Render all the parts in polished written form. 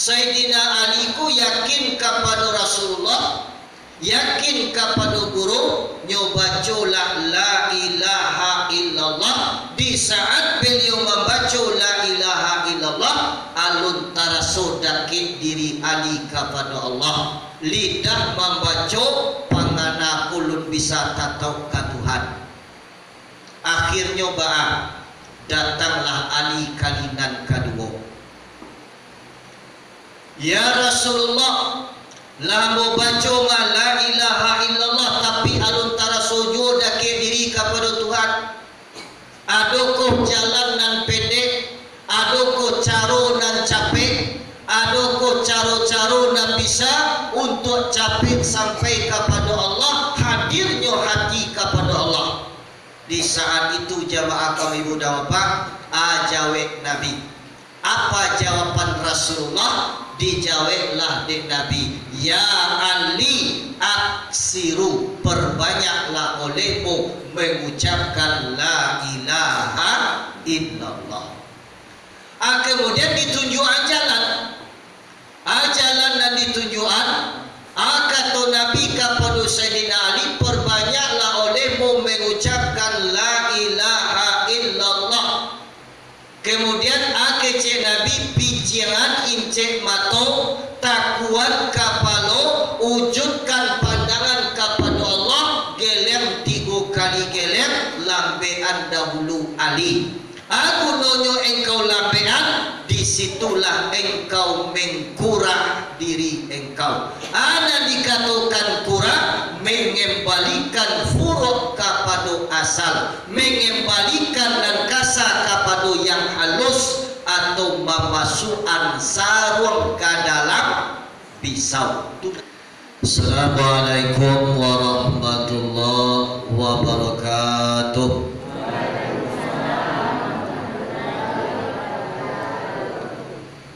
Sayyidina Ali ku yakin kepada Rasulullah, yakin kepada guru, nyobaca la ilaha illallah. Di saat beliau membaca la ilaha illallah, alun taraso dakit diri Ali kepada Allah. Lidah membaca, pangana kulun bisa tatau ke Tuhan. Akhirnya datanglah Ali kalinan kedua. Ya Rasulullah, lah mau baca la ilaha illallah tapi alun tara sujud dakir diri kepada Tuhan. Adoko jalan nan pendek, adoko caro nan capek, adoko caro-caro nan bisa untuk capek sampai kepada Allah, hadirnya hati kepada Allah. Di saat itu jamaah kami budak bapak, ajawek Nabi. Apa jawaban Rasulullah? Dijawablah di Nabi, ya Ali aksiru, perbanyaklah olehmu mengucapkan la ilaha illallah. Kemudian ditunjuk jalan, jalan dan ditunjukan. Kata Nabi kepada Sayyidina Ali, perbanyaklah olehmu mengucapkan la ilaha illallah. Kemudian akece Nabi pikiran incek mato, takuan kapalo, wujudkan pandangan kepada Allah, gelem 3 kali gelem, lambean dahulu Ali. Aku nonyo engkau lambean, disitulah engkau mengkurang diri engkau. Ada dikatakan kurang, mengembalikan furuk kepada asal, mengembalikan dan kasar kepada yang halus, atau memasukkan sarung ke dalam pisau. Assalamualaikum warahmatullahi wabarakatuh.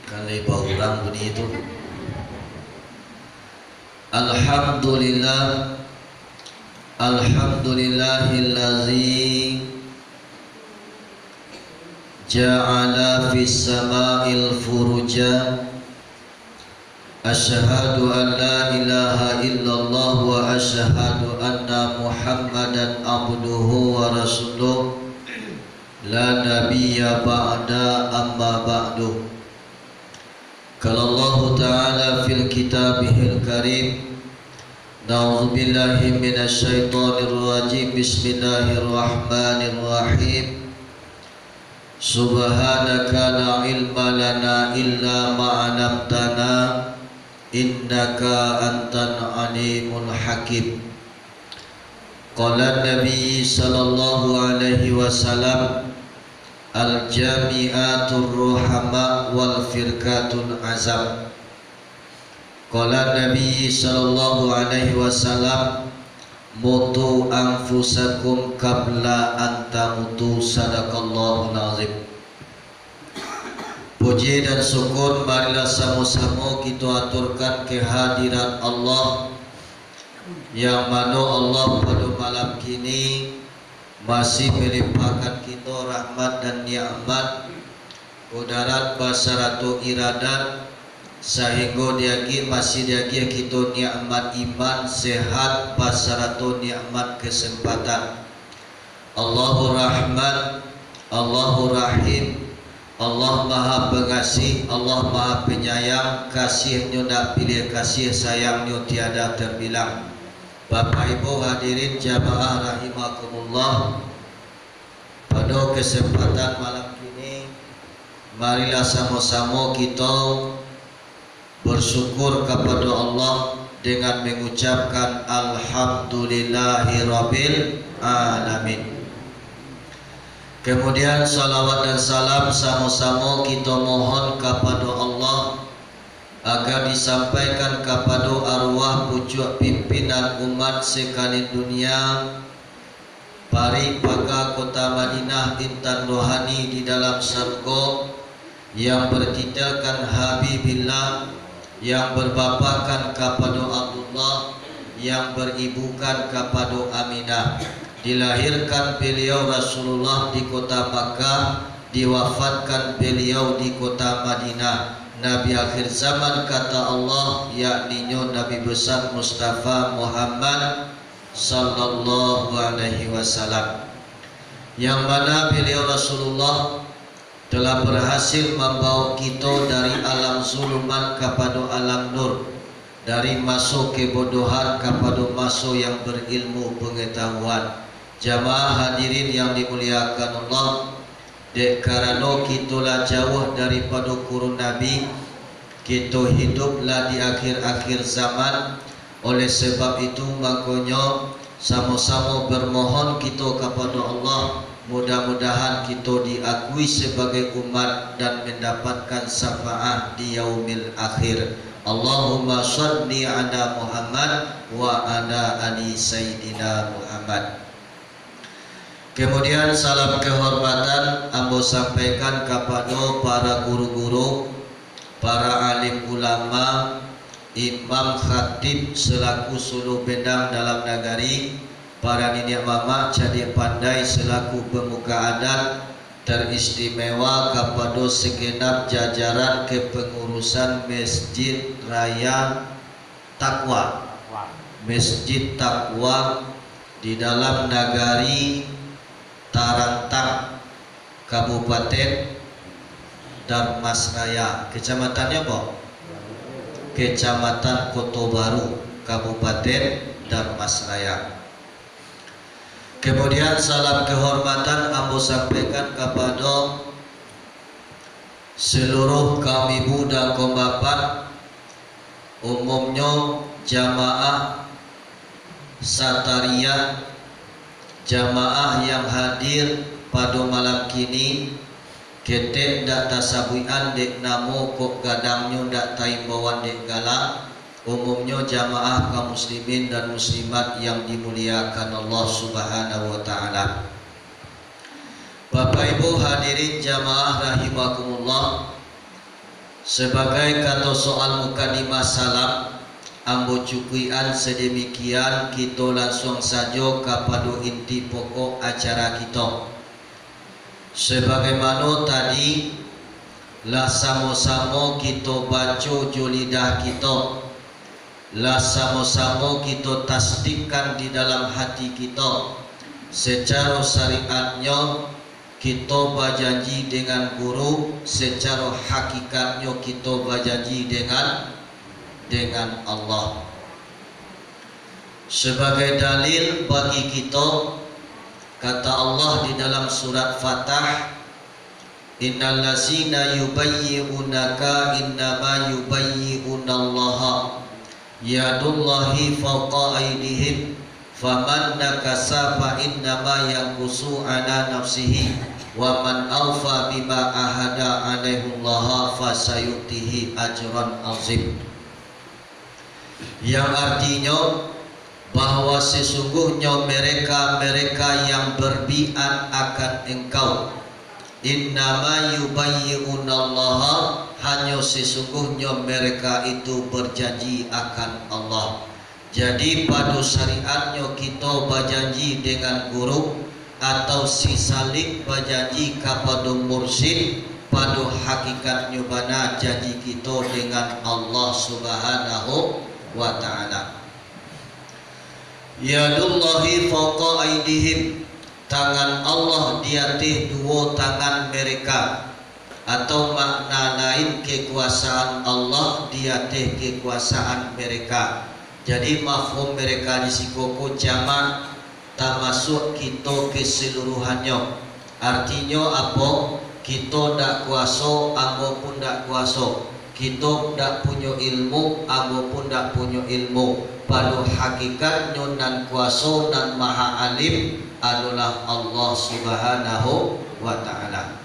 Kali bauran bunyi itu. Alhamdulillah, alhamdulillahillazi ja'ala fis sama'il furuja. Asyhadu an la ilaha illallah wa asyhadu anna Muhammadan abduhu wa rasuluh. La nabiyya ba'da amma ba'du. Qala Allah ta'ala fil kitabihil karim. Na'udzu billahi minasy syaithanir rajim. Bismillahirrahmanirrahim. Subhanaka la ilma lana illa ma 'allamtana innaka antal alimul hakim. Qala Nabi sallallahu alaihi wasallam, al jami'atur ruhama wal firqatul azam. Qala Nabi sallallahu alaihi wasallam, mutu anfusakum qabla an tamutu. Sadaqallahul azim. Puji dan syukur marilah sama-sama kita aturkan kehadiran Allah, yang mana Allah pada malam kini masih melimpahkan kita rahmat dan nikmat, kudarat basaratu iradat, sehingga masih kita nikmat iman, sehat, basaratu nikmat kesempatan. Allahur Rahman, Allahur Rahim, Allah Maha Pengasih, Allah Maha Penyayang, kasih-Nya tak pilih, kasih sayang-Nya tiada terbilang. Bapak Ibu hadirin jamaah rahimakumullah, pada kesempatan malam ini marilah sama-sama kita bersyukur kepada Allah dengan mengucapkan alhamdulillahirabbil alamin. Kemudian salawat dan salam sama-sama kita mohon kepada Allah agar disampaikan kepada arwah pucuk pimpinan umat sekalian dunia, Pari Paga Kota Madinah Intan Rohani di dalam surga, yang bertitahkan Habibillah, yang berbapakan kepada Abdullah, yang beribukan kepada Aminah. Dilahirkan beliau Rasulullah di kota Makkah, diwafatkan beliau di kota Madinah. Nabi akhir zaman kata Allah, yakni Nabi besar Mustafa Muhammad sallallahu alaihi wasallam, yang mana beliau Rasulullah telah berhasil membawa kita dari alam zuluman kepada alam nur, dari masuk kebodohan kepada masuk yang berilmu pengetahuan. Jamaah hadirin yang dimuliakan Allah, dek karena kitalah jauh daripada kurun Nabi, kita hiduplah di akhir-akhir zaman. Oleh sebab itu makanya sama-sama bermohon kita kepada Allah, mudah-mudahan kita diakui sebagai umat dan mendapatkan syafaat di yaumil akhir. Allahumma shalli ala Muhammad wa ala ali sayyidina Muhammad. Kemudian salam kehormatan ambo sampaikan kepada para guru-guru, para alim ulama, imam khatib selaku suluh bedang dalam nagari, para nenek mama cadik pandai selaku pemuka adat, teristimewa kepada segenap jajaran kepengurusan Masjid Raya Taqwa, Masjid Taqwa di dalam nagari Tarantang, Kabupaten Darmasraya, kecamatannya apa? Kecamatan Kota Baru, Kabupaten Darmasraya. Kemudian salam kehormatan ambo sampaikan kepada seluruh kaum ibu dan kaum bapak, umumnya jamaah Sataria, jamaah yang hadir pada malam kini. Ketek dak tasabuian dek namo kok gadangnya dak taimbawan dek galak. Umumnya jamaah kaum muslimin dan muslimat yang dimuliakan Allah Subhanahu wa taala. Bapak Ibu hadirin jamaah rahimakumullah, sebagai kata soal mukadimah salam ambo cukuian sedemikian, kita langsung saja kepada inti pokok acara kita. Sebagaimana tadi lah sama-sama kita baca julidah kita, lah sama-sama kita tasdikkan di dalam hati kita, secara syariatnya kita berjanji dengan guru, secara hakikatnya kita berjanji dengan Allah. Sebagai dalil bagi kita, kata Allah di dalam surat Fatah, innal ladzina yubayyi'unaka innama yubayyi'unallaha yadullahi fawqa aydihim faman nakasa fa innama yanqusu ala nafsihi wa man awfa bima ahada alaihillaha fasayutihi ajran azim. Yang artinya bahwa sesungguhnya mereka-mereka yang berbiat akan engkau, innama yubayyi'unallaha, hanya sesungguhnya mereka itu berjanji akan Allah. Jadi pada syariatnya kita berjanji dengan guru atau si salik berjanji kepada mursyid, pada hakikatnya bana janji kita dengan Allah Subhanahu wa taala. Yadullahi fawqa aydihim, tangan Allah di atas dua tangan mereka, atau makna lain kekuasaan Allah di atas kekuasaan mereka. Jadi mafhum mereka di sikoko jamak termasuk kita keseluruhannya. Artinya apa? Kita dak kuasa, ambo pun dak kuasa. Kita dak punya ilmu, ambo pun dak punya ilmu. Pada hakikatnya nan kuasa dan maha alim adalah Allah Subhanahu wa ta'ala.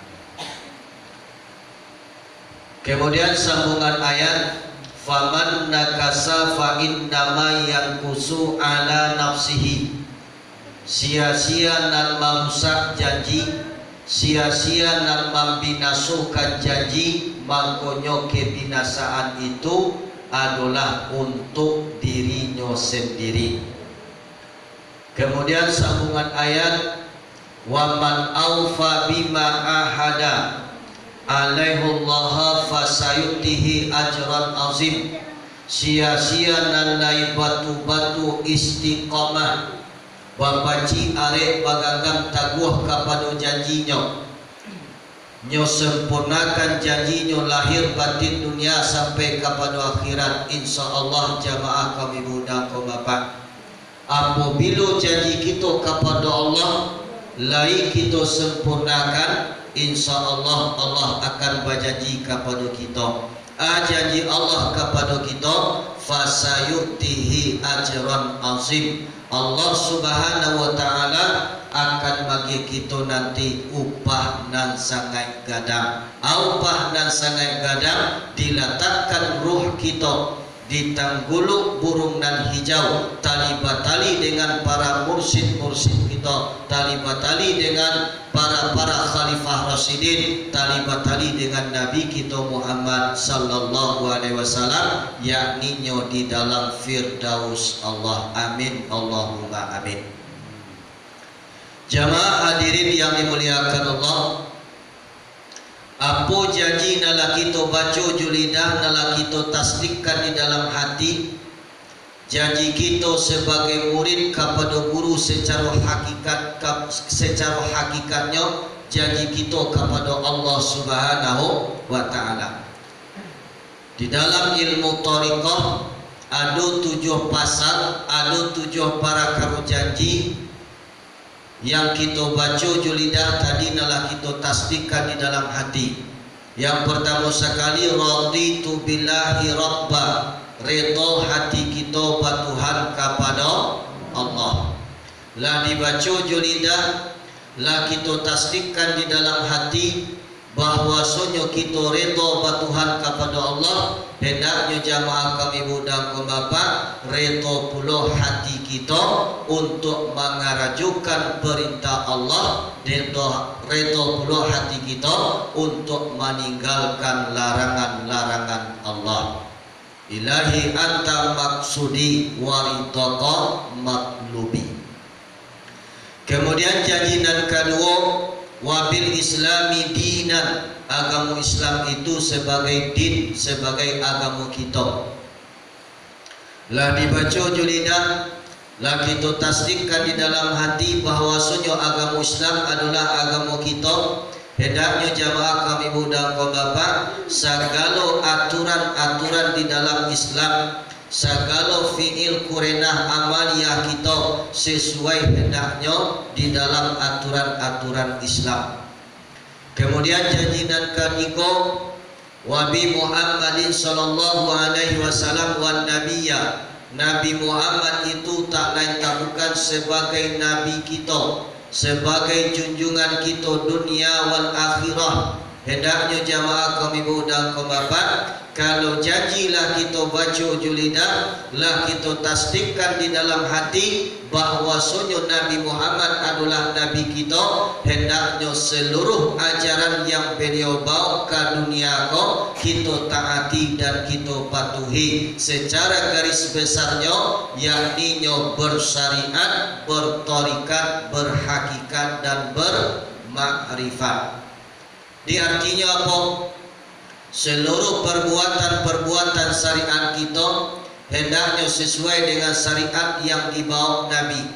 Kemudian sambungan ayat, faman nakasa fa innama yanqusu ala nafsihi, sia-sia nan merusak janji, sia-sia nan membinasukan janji, makanya kebinasaan itu adalah untuk dirinya sendiri. Kemudian sambungan ayat, wa man awfa bima ahada alaihullaha fasayutihi ajran azim. Sia-sia nanai batu-batu istiqamah babaci arek bagagang taguh kapada janjinya, nyo sempurnakan janjinya lahir batin dunia sampai kepada akhirat. InsyaAllah jamaah kami budak kau bapak, apabila janji kita kepada Allah lai kita sempurnakan, InsyaAllah Allah akan berjanji kepada kita. Janji Allah kepada kita, fasayutihi ajran azim. Allah subhanahu wa ta'ala akan bagi kita nanti upah nan sangat gadang. Upah nan sangat gadang diletakkan ruh kita di tangguluk burung nan hijau, tali batali dengan para mursyid-mursyid kita, tali batali dengan para khalifah rasyidin, tali batali dengan Nabi kita Muhammad sallallahu alaihi wasallam, yakni nyo di dalam firdaus Allah. Amin Allahumma amin. Jamaah hadirin yang dimuliakan Allah, apa janji nala kita baca julidah, nala kita tasdikkan di dalam hati. Janji kita sebagai murid kepada guru secara hakikatnya, janji kita kepada Allah subhanahu wa ta'ala. Di dalam ilmu tariqah ada 7 pasal, ada 7 para karu janji yang kita baca julidah tadi nala kita tasdikkan di dalam hati. Yang pertama sekali, raditu billahi rabba, redha hati kita batuhan kepada Allah. Lah dibaca julidah, lah kita tasdikkan di dalam hati bahwasanya kita redha batuhan kepada Allah. Hendaknya jamaah kami budak bapak redha pula hati kita untuk mengarajukan perintah Allah, redha pula hati kita untuk meninggalkan larangan-larangan Allah. Ilahi anta maksudi waridaka matlubi. Kemudian janji yang kedua, wabil islami dinan, agama Islam itu sebagai din, sebagai agama kita. Lah dibaca julidah, lah kita tasdikkan di dalam hati bahwasanya agama Islam adalah agama kita. Hendaknya jamaah kami budak kau bapak, segala aturan-aturan di dalam Islam, segala fi'il kurenah amaliyah kita sesuai hendaknya di dalam aturan-aturan Islam. Kemudian janji dan ketiga, wabi Muhammadin sallallahu alaihi wasallam wan nabiyya, Nabi Muhammad itu tak lain tak bukan sebagai nabi kita, sebagai junjungan kita dunia wal akhirah. Hendaknya jamaah kami budak kau bapak, kalau janjilah kita baca julidah, lah kita tasdikkan di dalam hati bahwasanya Nabi Muhammad adalah Nabi kita. Hendaknya seluruh ajaran yang beliau bawa ke dunia ko kita taati dan kita patuhi secara garis besarnya, yakni bersyariat, bertarikat, berhakikat dan bermakrifat. Di artinya apa? Seluruh perbuatan-perbuatan syariat kita hendaknya sesuai dengan syariat yang dibawa Nabi.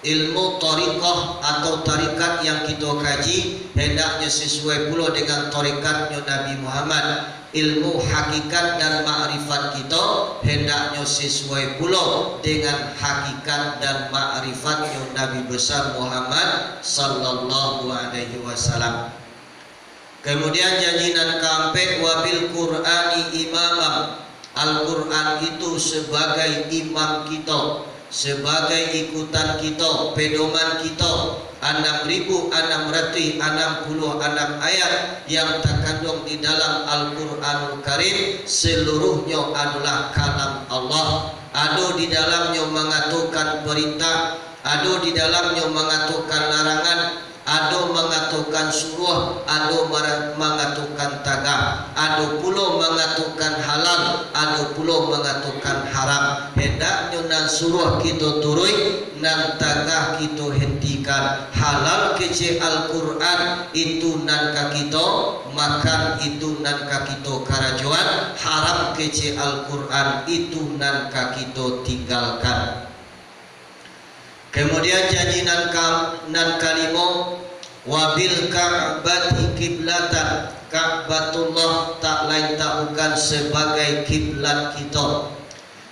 Ilmu tariqah atau tarikat yang kita kaji hendaknya sesuai pula dengan tarikatnya Nabi Muhammad. Ilmu hakikat dan ma'rifat kita hendaknya sesuai pula dengan hakikat dan ma'rifatnya Nabi besar Muhammad sallallahu alaihi wasallam. Kemudian janji dan keempat, wabil Qur'ani imamam, Al-Quran itu sebagai imam kita, sebagai ikutan kita, pedoman kita. 6.666 ayat yang terkandung di dalam Al-Quranul Karim seluruhnya adalah kalam Allah. Ada di dalamnya mengaturkan perintah, ada di dalamnya mengaturkan larangan, Ado mengatakan suruh, ado mengatakan tagah, ado pulo mengatakan halal, ado pulo mengatakan haram. Hendaknya nan suruh kita turui, nan tagah kita hentikan. Halal kece Al-Quran itu nan ka kita makan, itu nan ka kita karajuan. Haram kece Al-Quran itu nan ka kita tinggalkan. Kemudian janji nan kalimo, wabil ka'bati kiblatan, Ka'batullah tak lain tak bukan sebagai kiblat kita.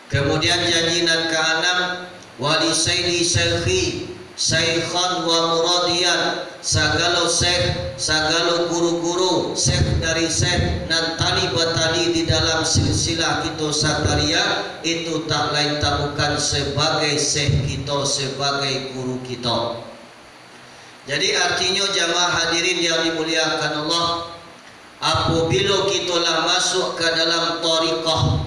Kemudian janji nan keenam, wali sayyidi syekhi syaikhan wa muradiyan, sagala syekh, sagala guru-guru syekh dari syekh nan tali batali di dalam silsilah kita sataria, itu tak lain tak bukan sebagai syekh kita, sebagai guru kita. Jadi artinya jamaah hadirin yang dimuliakan Allah, apabila kita lah masuk ke dalam tariqah,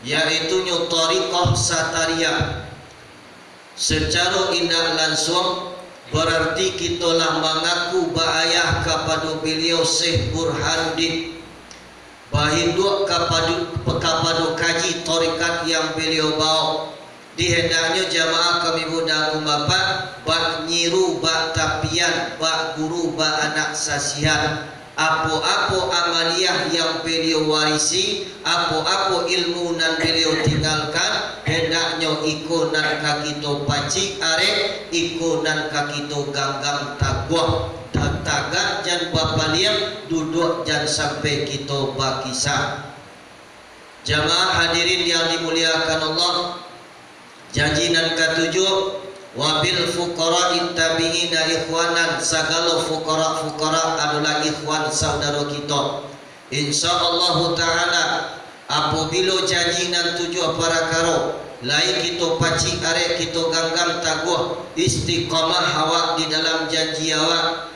yaitu tariqah sataria, secara indah langsung berarti kita lah mengaku ba'ayah kepada beliau Syekh Burhanuddin, bahinduk kepada kaji tarikat yang beliau bawa. Dihendaknya jamaah kami budak bapak bak nyiru, bak tapian, bak guru, bak anak sasihan. Apa-apa amaliyah yang beliau warisi, apa-apa ilmu nan beliau tinggalkan, hendaknya iko nan kakito pacik arek, iko nan kakito ganggang tagwah. Tagak jan bapaliam, duduk jan sampai kita bakisah. Jamaah hadirin yang dimuliakan Allah, janji nan ketujuh, wabil fuqara tabi'ina ikhwanan, segala fuqara adalah ikhwan saudara kita. Insyaallah taala apabila janji nan tujuh para karo lain kita pacik arek, kita ganggam taguh istiqamah awak di dalam janji awak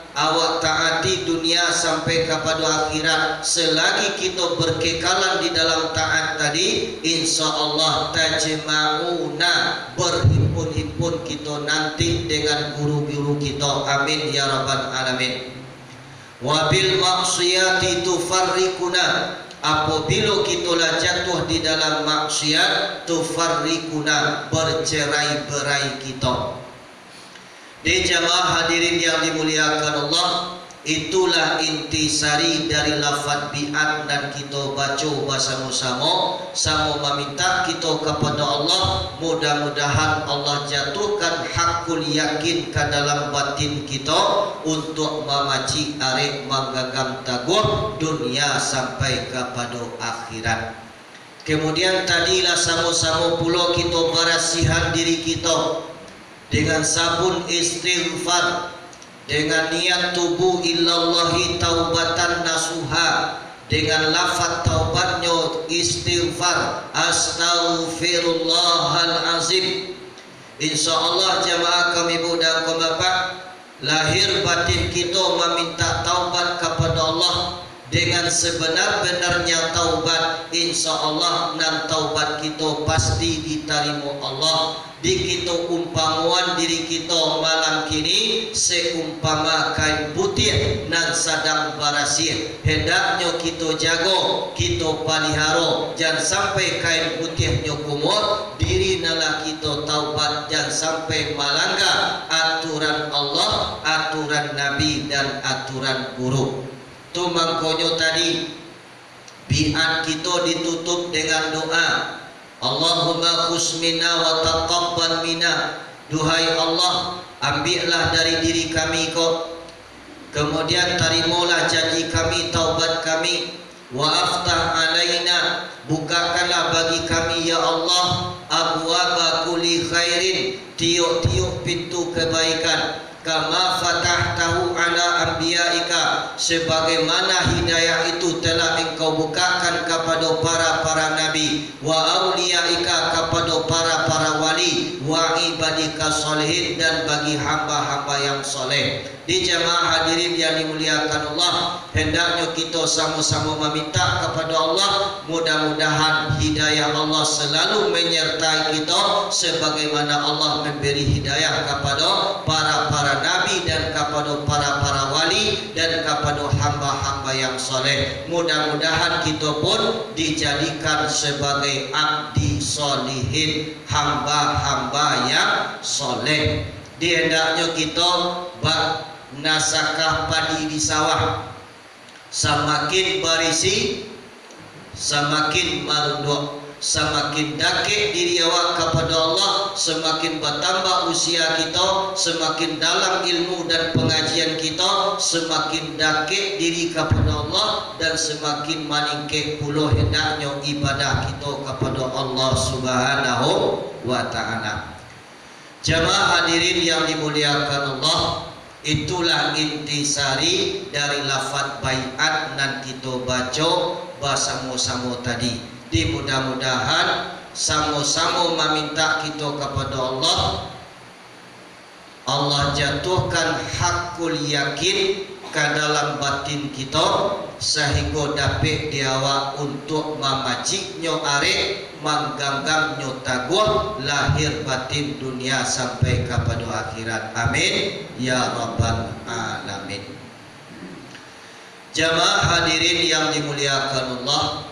taati dunia sampai kepada akhirat. Selagi kita berkekalan di dalam taat tadi, insyaallah tajma'una, berhimpun-himpun kita nanti dengan guru-guru kita. Amin ya rabbal alamin. Wabil maksiyati tufarriquna, apabila kita lah jatuh di dalam maksiat, tufarriquna, bercerai-berai kita. Di jamaah hadirin yang dimuliakan Allah, itulah intisari dari lafaz bi'at dan kita baca bersama-sama, sama meminta kita kepada Allah, mudah-mudahan Allah jatuhkan hakul yakin ke dalam batin kita untuk memaci arek menggagam taguh dunia sampai kepada akhirat. Kemudian tadilah sama-sama pula kita berasihan diri kita dengan sabun istighfar, dengan niat tubuh ilallahi taubatan nasuha, dengan lafaz taubatnya istighfar, astaghfirullahalazim. Insyaallah jamaah kami budak bapak, lahir batin kita meminta taubat kepada Allah dengan sebenar-benarnya taubat, insyaallah nan taubat kita pasti diterima Allah. Di kita umpamuan diri kita malam kini seumpama kain putih nan sadang barasih, hendaknya kita jaga, kita palihara, jangan sampai kain putihnya kumur, diri nala kita taubat, jangan sampai melanggar aturan Allah, aturan Nabi dan aturan guru. Tu mangkonyo tadi biat kita ditutup dengan doa, Allahumma khusmina wa taqabbal minna, duhai Allah, ambillah dari diri kami kau, kemudian terimalah janji kami, taubat kami, wa aftah alaina, bukakanlah bagi kami ya Allah abwaba kulli khairin, tiuk-tiuk pintu kebaikan, kama fatahtahu ala anbiyaika, sebagaimana hidayah itu telah engkau bukakan kepada para nabi, wa auliyaika, kepada para wali, wa ibadika solihin, dan bagi hamba-hamba yang soleh. Di jamaah hadirin yang dimuliakan Allah, hendaknya kita sama-sama meminta kepada Allah, mudah-mudahan hidayah Allah selalu menyertai kita sebagaimana Allah memberi hidayah kepada para nabi dan kepada para wali dan kepada hamba-hamba yang soleh. Mudah-mudahan kita pun dijadikan sebagai abdi solihin, hamba-hamba yang soleh. Dihendaknya kita bak nasakah padi di sawah, semakin berisi semakin merunduk, semakin dekat diri awak kepada Allah, semakin bertambah usia kita, semakin dalam ilmu dan pengajian kita, semakin dekat diri kepada Allah, dan semakin meningkat pula hendaknya ibadah kita kepada Allah Subhanahu wa taala. Jamaah hadirin yang dimuliakan Allah, itulah intisari dari lafaz baiat nan kita baca bersama-sama tadi. Di mudah-mudahan sama-sama meminta kita kepada Allah, Allah jatuhkan hakul yakin ke dalam batin kita sehingga dapat diawak untuk memaciknya arek, mengganggangnya taguh lahir batin dunia sampai kepada akhirat. Amin ya rabbal alamin. Jamaah hadirin yang dimuliakan Allah,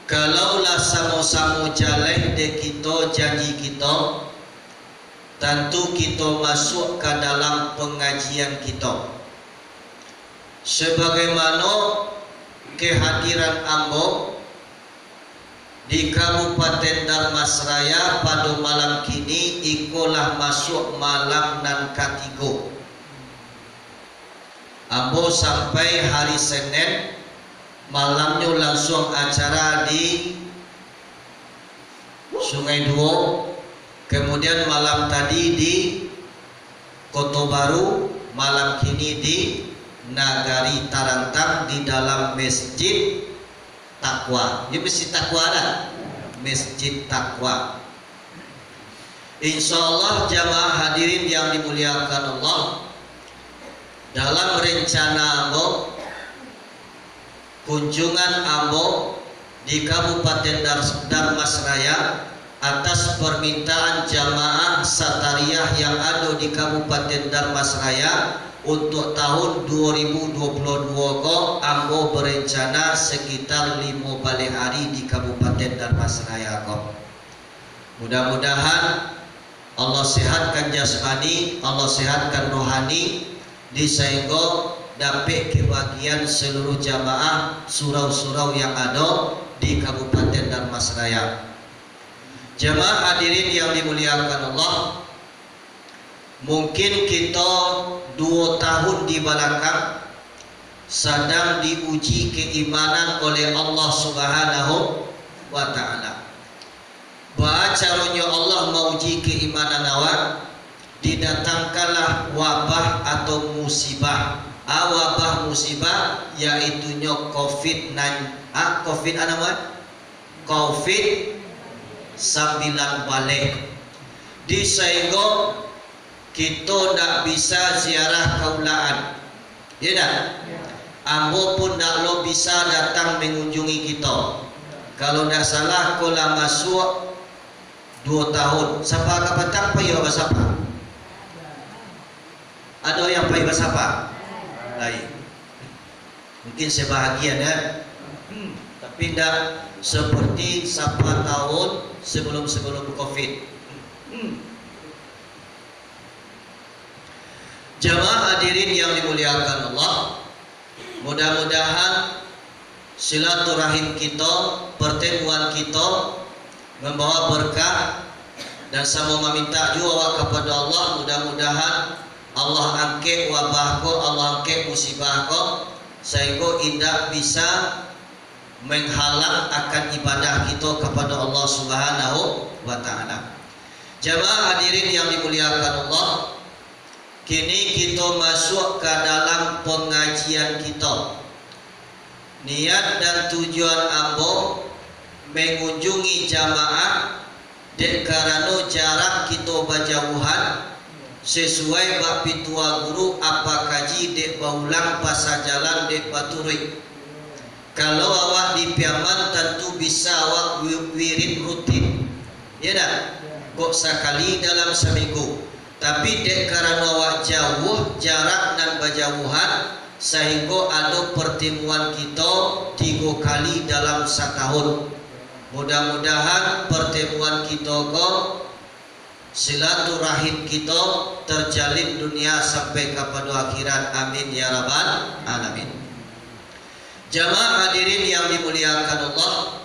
kalaulah sama-sama jalan de kita janji kita, tentu kita masuk ke dalam pengajian kita. Sebagaimana kehadiran ambo di Kabupaten Dharmasraya pada malam kini ikulah masuk malam nan ketiga. Ambo sampai hari Senin malamnya langsung acara di Sungai Duo, kemudian malam tadi di Kota Baru, malam kini di Nagari Tarantang di dalam Masjid Takwa. Ini Masjid Takwa lah, Masjid Takwa. Insya Allah jamaah hadirin yang dimuliakan Allah, dalam rencana ambo kunjungan ambo di Kabupaten Dharmasraya atas permintaan jamaah Satariyah yang ada di Kabupaten Dharmasraya untuk tahun 2022 ko ambo berencana sekitar 5 balik hari di Kabupaten Dharmasraya ko. Mudah-mudahan Allah sehatkan jasmani, Allah sehatkan rohani, disehingga dapat kebahagiaan seluruh jamaah surau-surau yang ada di Kabupaten Dharmasraya. Jamaah hadirin yang dimuliakan Allah, mungkin kita 2 tahun di belakang sedang diuji keimanan oleh Allah Subhanahu wa taala. Caranya Allah menguji keimanan awak, didatangkanlah wabah atau musibah. Wabah musibah yaitunya COVID-19, COVID-19 balik. Sehingga kita tidak bisa ziarah kaulaan, ya tak? Ambo pun tidak lo bisa datang mengunjungi kita. Kalau tidak salah, kalau masuk 2 tahun. Siapa kapatang payo basapa? Ada yang payo basapa? Lain. Mungkin sebahagian ya, tapi tidak seperti siapa tahun sebelum COVID. Jamaah hadirin yang dimuliakan Allah, mudah-mudahan silaturahim kita, pertemuan kita membawa berkah, dan sama meminta juga kepada Allah, mudah-mudahan Allah angkat wabahku, Allah angkat musibahku, sehingga tidak bisa menghalang akan ibadah kita kepada Allah Subhanahu wa taala. Jamaah hadirin yang dimuliakan Allah, kini kita masuk ke dalam pengajian kita. Niat dan tujuan ambo mengunjungi jamaah dek karena jarak kita berjauhan, sesuai bak pitua guru apa kaji dek baulang pasal jalan dek baturi. Kalau awak di Piaman tentu bisa awak wirid rutin, ya dah, kok sekali dalam seminggu. tapi dek karena wak jauh jarak dan berjauhan sehingga ada pertemuan kita 3 kali dalam setahun. Mudah-mudahan pertemuan kita kok silaturahim kita terjalin dunia sampai kepada akhirat. Amin ya rabbal alamin. Jamaah hadirin yang dimuliakan Allah,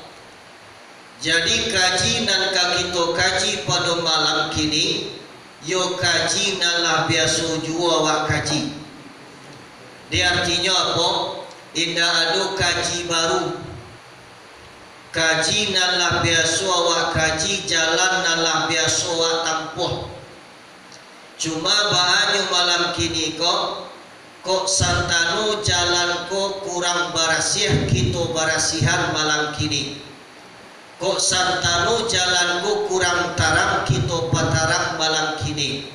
jadi kaji nan kita kaji pada malam kini, yo kaji nalah biasa jua wak kaji. Dia artinya apa? Indah ada kaji baru. Kaji nalah biasa wak kaji, jalan nalah biasa wak tampuh. Cuma bahannya malam kini kok santanu jalan ko kurang barasih, kita barasihan malam kini. Kok santanu jalan ko kurang tarang, kita patarang malam kini.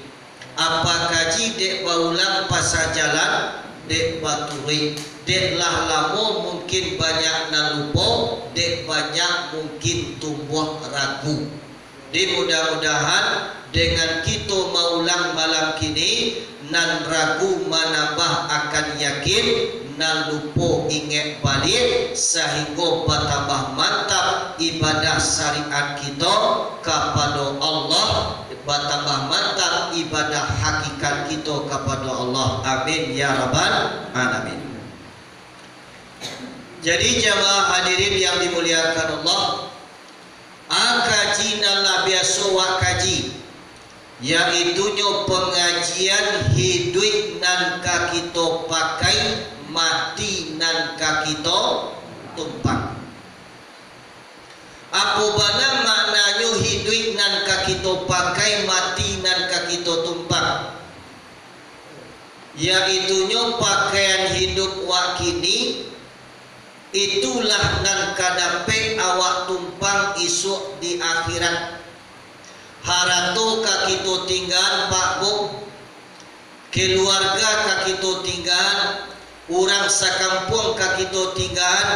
Apa kaji dek baulang pasal jalan, dek baturi, dek lah lamo mungkin banyak nalupo, dek banyak mungkin tumbuh ragu. Di mudah-mudahan dengan kita maulang malam kini nan ragu menambah akan yakin, nan lupa ingat balik sehingga bertambah mantap ibadah syariat kita kepada Allah, bertambah mantap ibadah hakikat kita kepada Allah. Amin ya rabbal alamin. Jadi jamaah hadirin yang dimuliakan Allah, kaji nalah biasa wak kaji, yaitunya pengajian hidup nan ka kita pakai, mati nan ka kita tumpang. Apa bana maknanya hidup nan ka kita pakai, mati nan ka kita tumpang? Yaitunya pakaian hidup wak kini, itulah nan kadape awak tumpang isuk di akhirat. Harato ka kita tinggal Pak Bu, keluarga ka kita tinggal, orang sakampung ka kita tinggal,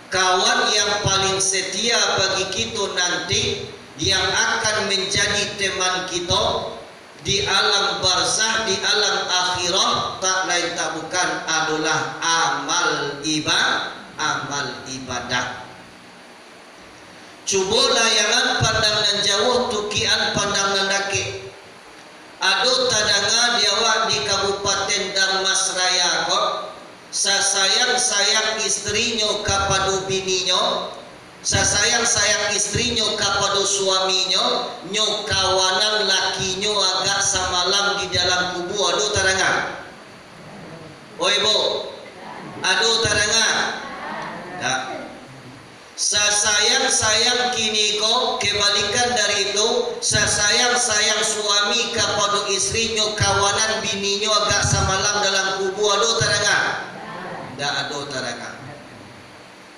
kawan yang paling setia bagi kita nanti yang akan menjadi teman kita di alam barzah, di alam akhirah, tak lain tak bukan adalah amal ibadah. Cuba layangan pandangan jauh, tukian pandangan daki. Ado tadanga diawak di Kabupaten Darmasraya kok sasayang-sayang istrinya kepada bininya, sasayang-sayang istrinya kepada suaminya, nyokawanan lakinya agak samalam di dalam kubu. Ado tadanga? Oi Bu, ado tadanga? Tak. Sasayang-sayang kini kok kebalikan dari itu, sasayang-sayang suami kepada istrinya, kawanan bininya agak samalam dalam kubu. Ado tadanga? Tak ada tadanga.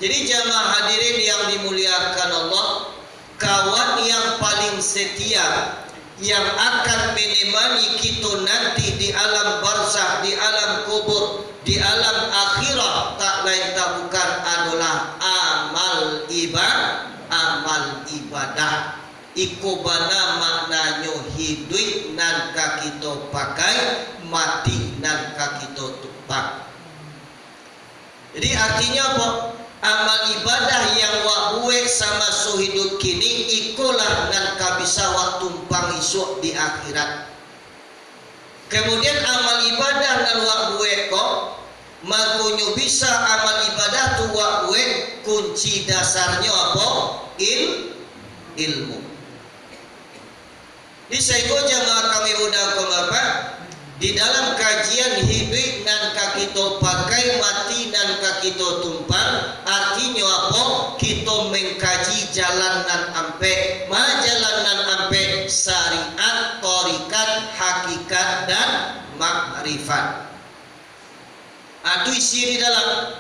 Jadi jamaah hadirin yang dimuliakan Allah, kawan yang paling setia yang akan menemani kita nanti di alam barzah, di alam kubur, di alam akhirat, tak lain tak bukan adalah amal ibadah. Iku bana maknanya hidup nan ka kita pakai, mati nan ka kita tumpang. Jadi artinya apa? Amal ibadah yang wak buek sama suhidup kini, ikulah nan ka bisa wak tumpang isuk di akhirat. Kemudian amal ibadah nan wak buek kok makunyo bisa amal ibadah tu wak buek, kunci dasarnya apa? Ilmu. Di sego jamaah kami udah apa? Di dalam kajian hidup nan ka kita pakai, mati nan ka kita tumpang, artinya apa? Kita mengkaji jalan nan ampe, jalan nan ampe syariat, tharikat, hakikat dan makrifat. Itu isi di dalam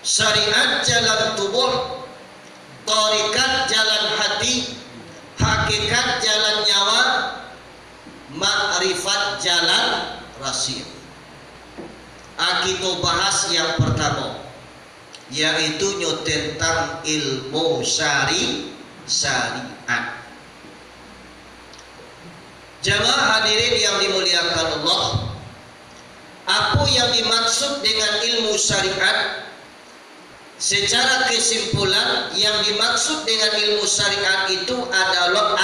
syariat jalan tubuh, tharikat jalan hati, hakikat jalan nyawa, makrifat jalan rahasia. Kita bahas yang pertama, yaitu tentang ilmu syariat. Jamaah hadirin yang dimuliakan Allah, apa yang dimaksud dengan ilmu syariat? Secara kesimpulan, yang dimaksud dengan ilmu syariat itu adalah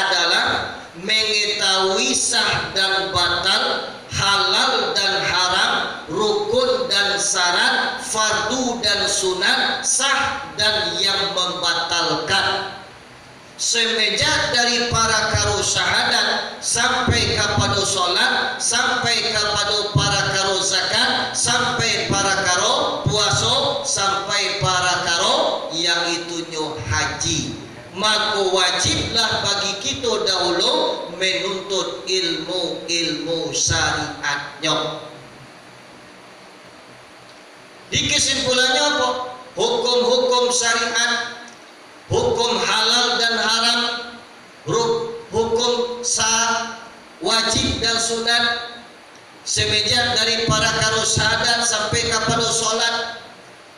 mengetahui sah dan batal, halal dan haram, rukun dan syarat, fardu dan sunat, sah dan yang membatalkan. Semenjak dari para karo syahadat sampai kepada solat, sampai kepada para karo zakat, sampai para karo puasa, sampai para karo yang itunya haji, maka wajiblah bagi kita dahulu menuntut ilmu syariatnya. Di kesimpulannya apa? Hukum-hukum syariat, hukum halal dan haram, hukum sah, wajib dan sunat, semenjak dari para karo syahadat sampai kepada solat,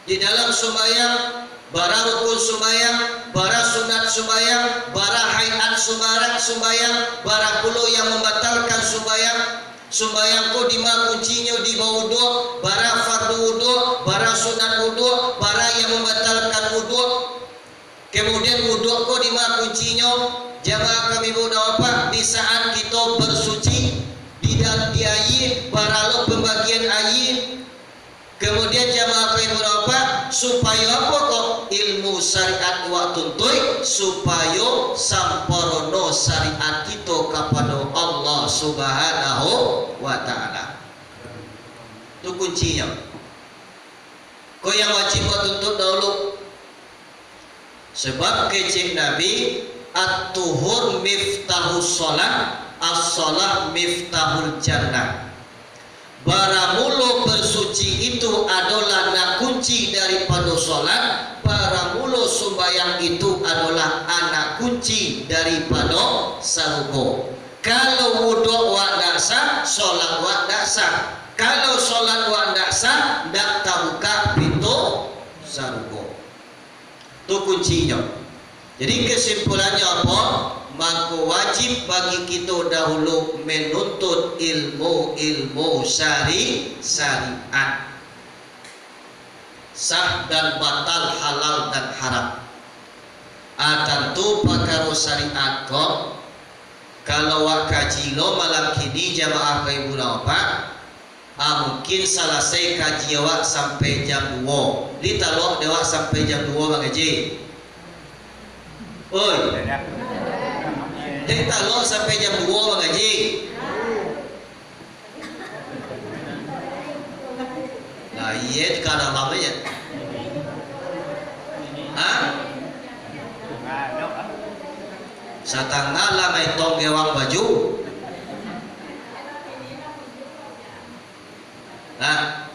di dalam sembahyang, bara rukun sembahyang, bara sunat sembahyang, bara hayat sembahyang, bara puluh yang membatalkan sembahyang ko di ma kuncinya di bawah wudu, bara fardu wudu, bara sunat wudu, bara yang membatalkan wudu. Kemudian wudhu ko di mana kuncinya? Jamaah kami muda apa? Di saat kita bersuci di dalam air, baralo pembagian air. Kemudian jamaah kami muda apa? Supaya apa kok? Ilmu syariat wa tuntui, supaya sampurna syariat kita kepada Allah Subhanahu wa taala. Itu kuncinya. Kau yang wajib wa tuntut dahulu. Sebab kecik Nabi, at-tuhur miftahus sholat, as-sholat miftahul jannah. Baramulo bersuci itu adalah nak kunci daripada sholat. Baramulo sembahyang itu adalah anak kunci daripada sarugo. Kalau wudhu wa daksa, sholat wa daksa. Kalau sholat wa daksa, dak tabuka pintu sarugo. Itu kuncinya. Jadi kesimpulannya apa? Maka wajib bagi kita dahulu menuntut ilmu syariat, sah dan batal, halal dan haram. Tentu pakar syariat kok. Kalau wak kaji lo malam kini jamaah ibu apa? Mungkin selesai kaji awak sampai jam 2. Lita lo dewa sampai jam 2 Bang Haji. Oi. Lita lo sampai jam 2 Bang Haji. Nah, iya kada lama ya. Hah? Setengah lama itu gewang baju. Nah,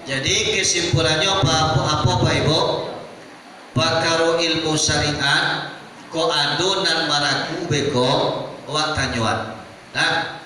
jadi kesimpulannya apa Pak Ibu? Pakaro ilmu syariat ko adonan maraku beko wak tanyuan. Nah,